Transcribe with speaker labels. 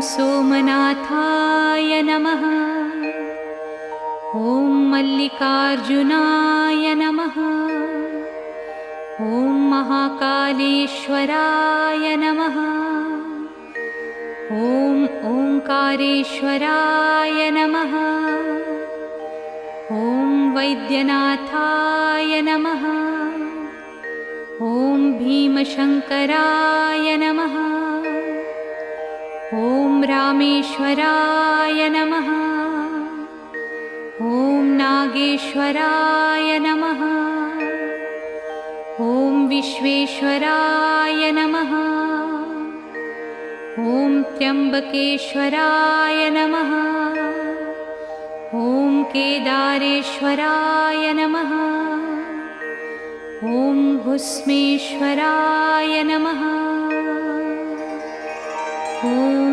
Speaker 1: सोमनाथाय नमः। ॐ मल्लिकार्जुनाय नमः। ॐ महाकालेश्वराय नमः। ॐ ओंकारेश्वराय नमः। ॐ वैद्यनाथाय नमः। ॐ भीमशंकराय नमः। ॐ रामेश्वराय नमः। ॐ नागेश्वराय नमः। ॐ विश्वेश्वराय नमः। ॐ त्र्यंबकेश्वराय नमः। ॐ केदारेश्वराय नमः। ॐ घुस्मेश्वराय नमः। ॐ